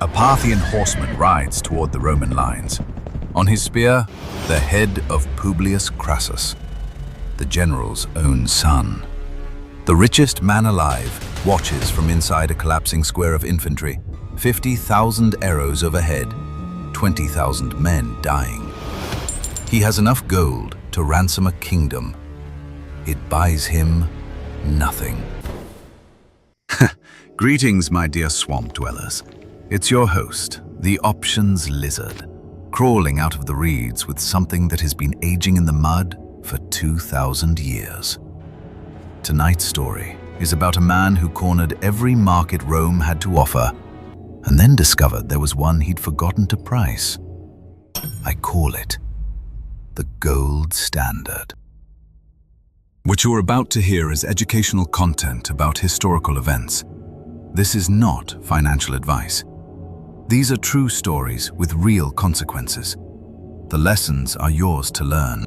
A Parthian horseman rides toward the Roman lines. On his spear, the head of Publius Crassus, the general's own son. The richest man alive watches from inside a collapsing square of infantry, 50,000 arrows overhead, 20,000 men dying. He has enough gold to ransom a kingdom. It buys him nothing. Greetings, my dear swamp dwellers. It's your host, the Options Lizard, crawling out of the reeds with something that has been aging in the mud for 2,000 years. Tonight's story is about a man who cornered every market Rome had to offer and then discovered there was one he'd forgotten to price. I call it the gold standard. What you're about to hear is educational content about historical events. This is not financial advice. These are true stories with real consequences. The lessons are yours to learn.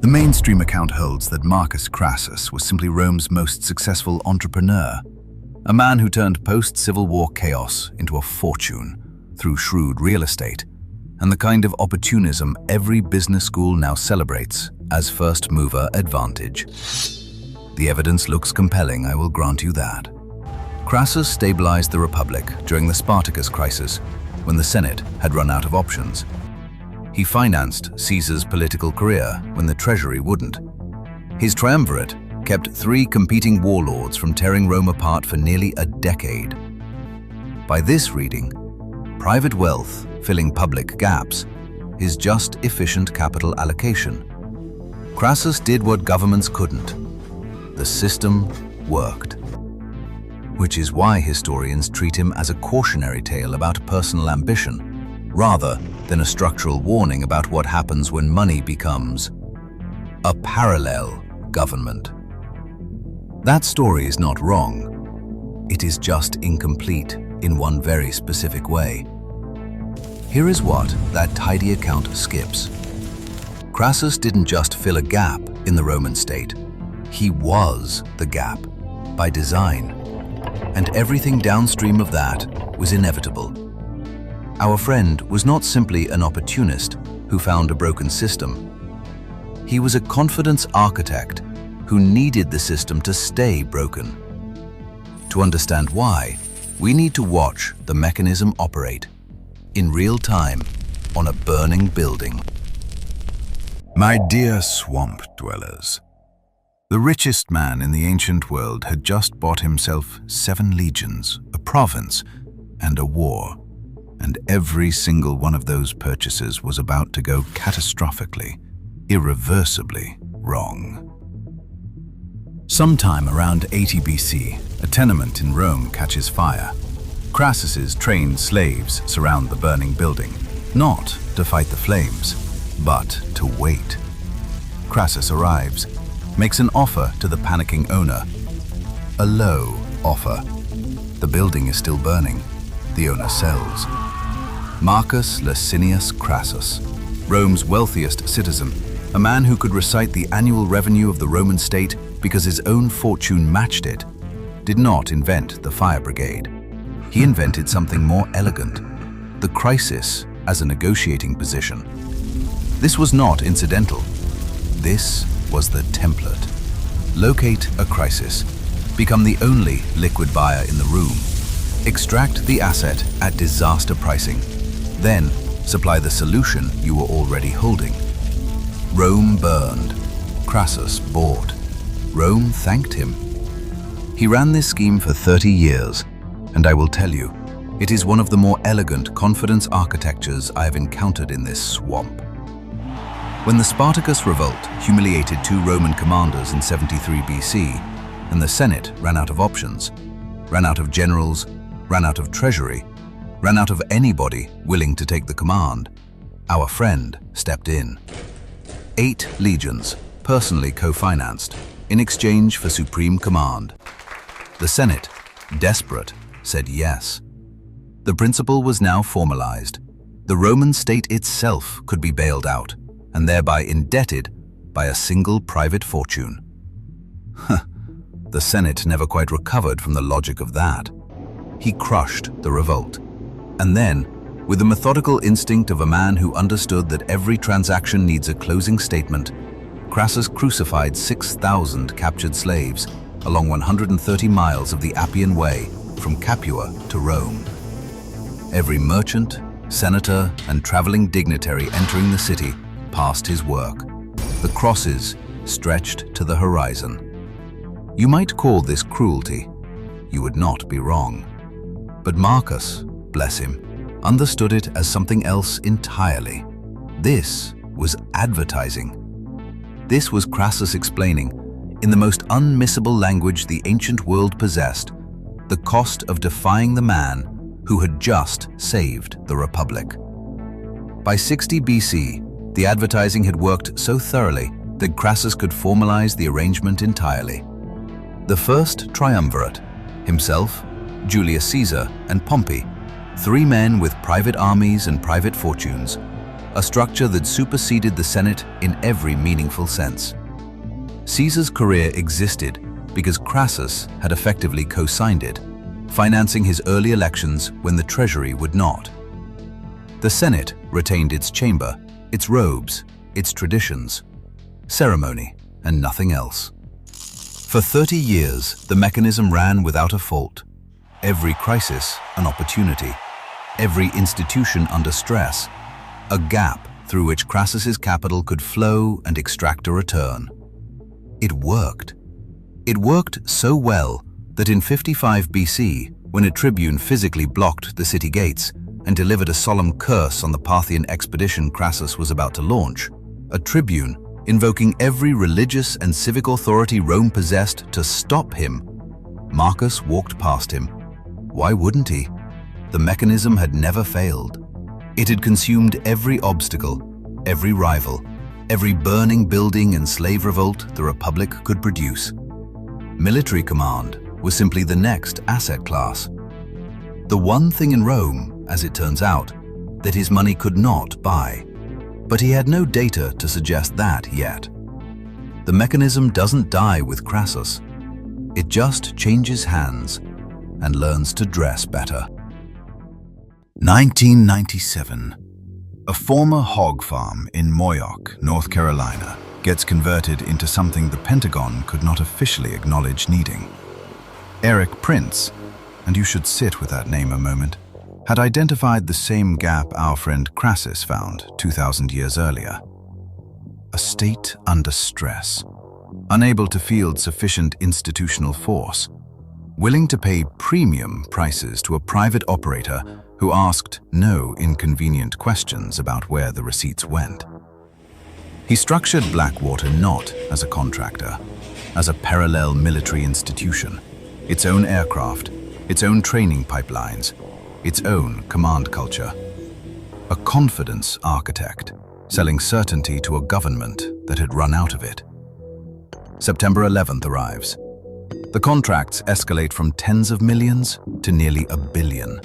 The mainstream account holds that Marcus Crassus was simply Rome's most successful entrepreneur, a man who turned post-Civil War chaos into a fortune through shrewd real estate and the kind of opportunism every business school now celebrates as first-mover advantage. The evidence looks compelling, I will grant you that. Crassus stabilized the Republic during the Spartacus crisis, when the Senate had run out of options. He financed Caesar's political career when the treasury wouldn't. His triumvirate kept 3 competing warlords from tearing Rome apart for nearly a decade. By this reading, private wealth filling public gaps is just efficient capital allocation. Crassus did what governments couldn't. The system worked. Which is why historians treat him as a cautionary tale about personal ambition, rather than a structural warning about what happens when money becomes a parallel government. That story is not wrong. It is just incomplete in one very specific way. Here is what that tidy account skips. Crassus didn't just fill a gap in the Roman state. He was the gap, by design. And everything downstream of that was inevitable. Our friend was not simply an opportunist who found a broken system. He was a confidence architect who needed the system to stay broken. To understand why, we need to watch the mechanism operate in real time on a burning building. My dear swamp dwellers, the richest man in the ancient world had just bought himself 7 legions, a province, and a war. And every single one of those purchases was about to go catastrophically, irreversibly wrong. Sometime around 80 BC, a tenement in Rome catches fire. Crassus's trained slaves surround the burning building, not to fight the flames, but to wait. Crassus arrives, makes an offer to the panicking owner. A low offer. The building is still burning. The owner sells. Marcus Licinius Crassus, Rome's wealthiest citizen, a man who could recite the annual revenue of the Roman state because his own fortune matched it, did not invent the fire brigade. He invented something more elegant, the crisis as a negotiating position. This was not incidental. This was the template. Locate a crisis. Become the only liquid buyer in the room. Extract the asset at disaster pricing. Then supply the solution you were already holding. Rome burned. Crassus bought. Rome thanked him. He ran this scheme for 30 years, and I will tell you, it is one of the more elegant confidence architectures I have encountered in this swamp. When the Spartacus revolt humiliated 2 Roman commanders in 73 BC, and the Senate ran out of options, ran out of generals, ran out of treasury, ran out of anybody willing to take the command, our friend stepped in. 8 legions, personally co-financed, in exchange for supreme command. The Senate, desperate, said yes. The principle was now formalized. The Roman state itself could be bailed out, and thereby indebted by a single private fortune. The Senate never quite recovered from the logic of that. he crushed the revolt. And then, with the methodical instinct of a man who understood that every transaction needs a closing statement, Crassus crucified 6,000 captured slaves along 130 miles of the Appian Way from Capua to Rome. Every merchant, senator, and traveling dignitary entering the city passed his work. The crosses stretched to the horizon. You might call this cruelty. You would not be wrong. But Marcus, bless him, understood it as something else entirely. This was advertising. This was Crassus explaining, in the most unmissable language the ancient world possessed, the cost of defying the man who had just saved the Republic. By 60 BC, the advertising had worked so thoroughly that Crassus could formalize the arrangement entirely. The first triumvirate, himself, Julius Caesar, and Pompey, three men with private armies and private fortunes, a structure that superseded the Senate in every meaningful sense. Caesar's career existed because Crassus had effectively co-signed it, financing his early elections when the treasury would not. The Senate retained its chamber, its robes, its traditions, ceremony, and nothing else. For 30 years, the mechanism ran without a fault. Every crisis, an opportunity. Every institution under stress, a gap through which Crassus's capital could flow and extract a return. It worked. It worked so well that in 55 BC, when a tribune physically blocked the city gates and delivered a solemn curse on the Parthian expedition Crassus was about to launch, a tribune invoking every religious and civic authority Rome possessed to stop him, Marcus walked past him. Why wouldn't he? The mechanism had never failed. It had consumed every obstacle, every rival, every burning building and slave revolt the Republic could produce. Military command was simply the next asset class. The one thing in Rome, as it turns out, that his money could not buy. But he had no data to suggest that yet. The mechanism doesn't die with Crassus. It just changes hands and learns to dress better. 1997. A former hog farm in Moyock, North Carolina, gets converted into something the Pentagon could not officially acknowledge needing. Eric Prince, and you should sit with that name a moment, had identified the same gap our friend Crassus found 2,000 years earlier. A state under stress, unable to field sufficient institutional force, willing to pay premium prices to a private operator who asked no inconvenient questions about where the receipts went. He structured Blackwater not as a contractor, as a parallel military institution, its own aircraft, its own training pipelines, its own command culture. A confidence architect, selling certainty to a government that had run out of it. September 11th arrives. The contracts escalate from tens of millions to nearly $1 billion.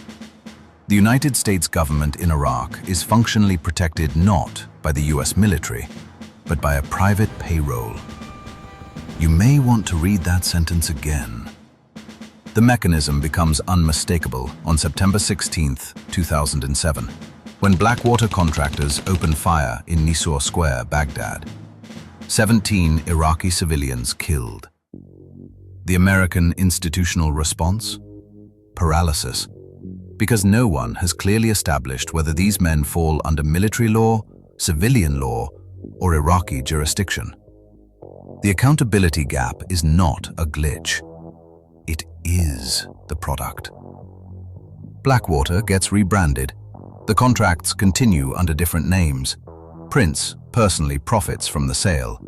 The United States government in Iraq is functionally protected not by the US military, but by a private payroll. You may want to read that sentence again. The mechanism becomes unmistakable on September 16, 2007, when Blackwater contractors open fire in Nisour Square, Baghdad. 17 Iraqi civilians killed. The American institutional response? Paralysis. Because no one has clearly established whether these men fall under military law, civilian law, or Iraqi jurisdiction. The accountability gap is not a glitch. It is the product. Blackwater gets rebranded. The contracts continue under different names. Prince personally profits from the sale,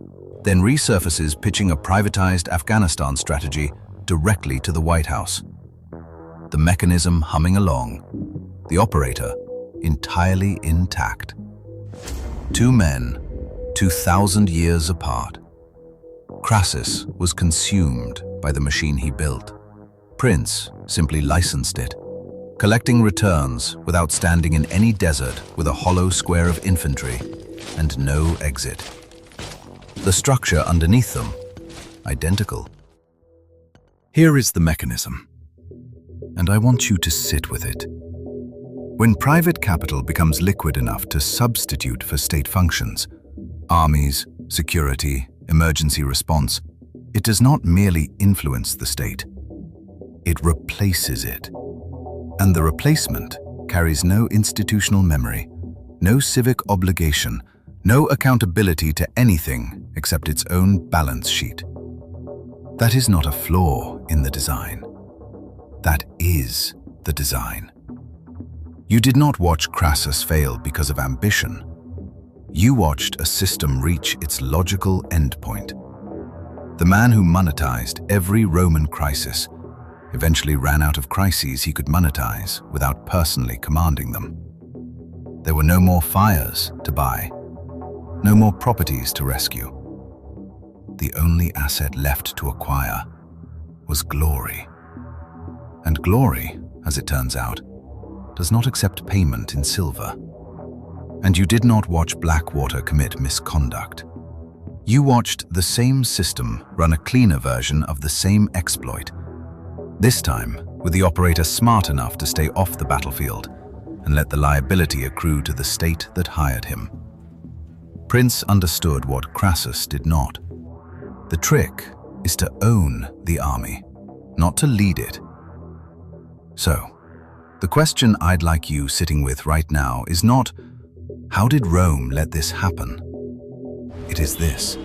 then resurfaces pitching a privatized Afghanistan strategy directly to the White House. The mechanism humming along, the operator entirely intact. Two men, 2,000 years apart. Crassus was consumed by the machine he built. Prince simply licensed it, collecting returns without standing in any desert with a hollow square of infantry and no exit. The structure underneath them, identical. Here is the mechanism. and I want you to sit with it. When private capital becomes liquid enough to substitute for state functions, armies, security, emergency response, it does not merely influence the state, it replaces it. And the replacement carries no institutional memory, no civic obligation, no accountability to anything except its own balance sheet. That is not a flaw in the design. That is the design. You did not watch Crassus fail because of ambition. You watched a system reach its logical endpoint. The man who monetized every Roman crisis eventually ran out of crises he could monetize without personally commanding them. There were no more fires to buy, no more properties to rescue. The only asset left to acquire was glory. And glory, as it turns out, does not accept payment in silver. And you did not watch Blackwater commit misconduct. You watched the same system run a cleaner version of the same exploit, this time with the operator smart enough to stay off the battlefield and let the liability accrue to the state that hired him. Prince understood what Crassus did not. The trick is to own the army, not to lead it. So, the question I'd like you sitting with right now is not, how did Rome let this happen? It is this: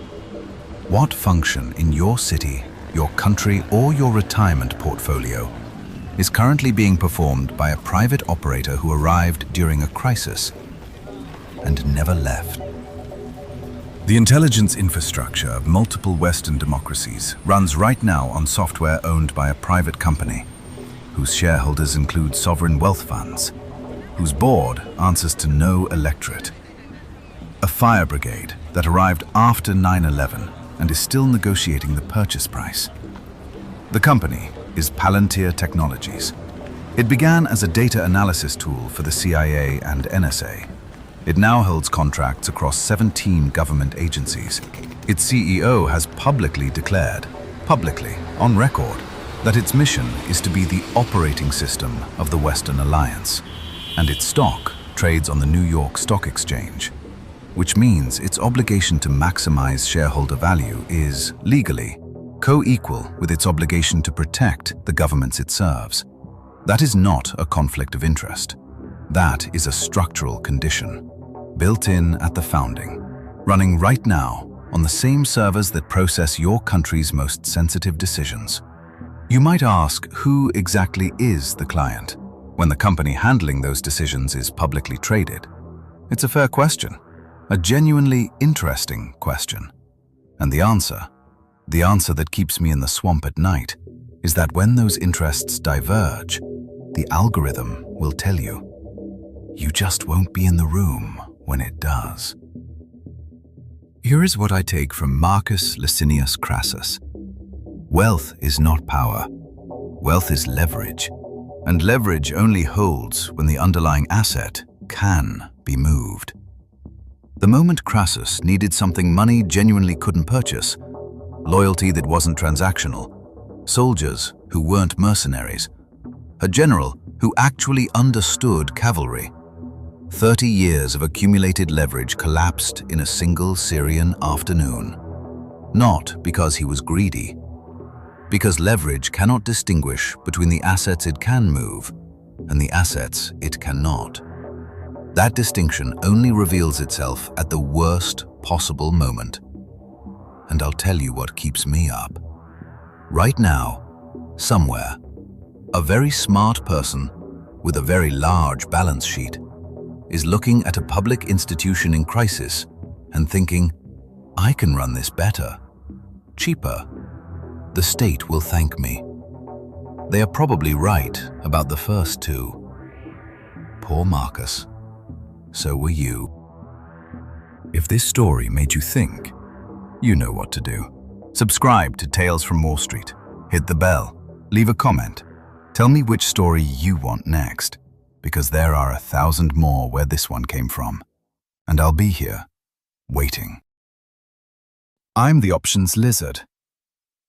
what function in your city, your country, or your retirement portfolio is currently being performed by a private operator who arrived during a crisis and never left? The intelligence infrastructure of multiple Western democracies runs right now on software owned by a private company, whose shareholders include sovereign wealth funds, whose board answers to no electorate. A fire brigade that arrived after 9/11 and is still negotiating the purchase price. The company is Palantir Technologies. It began as a data analysis tool for the CIA and NSA. It now holds contracts across 17 government agencies. Its CEO has publicly declared, on record, that its mission is to be the operating system of the Western Alliance, and its stock trades on the New York Stock Exchange, which means its obligation to maximize shareholder value is, legally, co-equal with its obligation to protect the governments it serves. That is not a conflict of interest. That is a structural condition, built in at the founding, running right now on the same servers that process your country's most sensitive decisions. You might ask, who exactly is the client when the company handling those decisions is publicly traded? It's a fair question, a genuinely interesting question. And the answer that keeps me in the swamp at night, is that when those interests diverge, the algorithm will tell you. You just won't be in the room when it does. Here is what I take from Marcus Licinius Crassus. Wealth is not power. Wealth is leverage. And leverage only holds when the underlying asset can be moved. The moment Crassus needed something money genuinely couldn't purchase, loyalty that wasn't transactional, soldiers who weren't mercenaries, a general who actually understood cavalry, 30 years of accumulated leverage collapsed in a single Syrian afternoon. Not because he was greedy, because leverage cannot distinguish between the assets it can move and the assets it cannot. That distinction only reveals itself at the worst possible moment. And I'll tell you what keeps me up. Right now, somewhere, a very smart person with a very large balance sheet is looking at a public institution in crisis and thinking, I can run this better, cheaper. The state will thank me. They are probably right about the first two. Poor Marcus. So were you. If this story made you think, you know what to do. Subscribe to Tales from Wall Street. Hit the bell. Leave a comment. Tell me which story you want next, because there are 1,000 more where this one came from. And I'll be here, waiting. I'm the Options Lizard.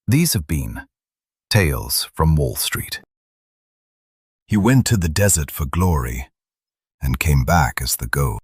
These have been Tales from Wall Street. He went to the desert for glory and came back as the ghost.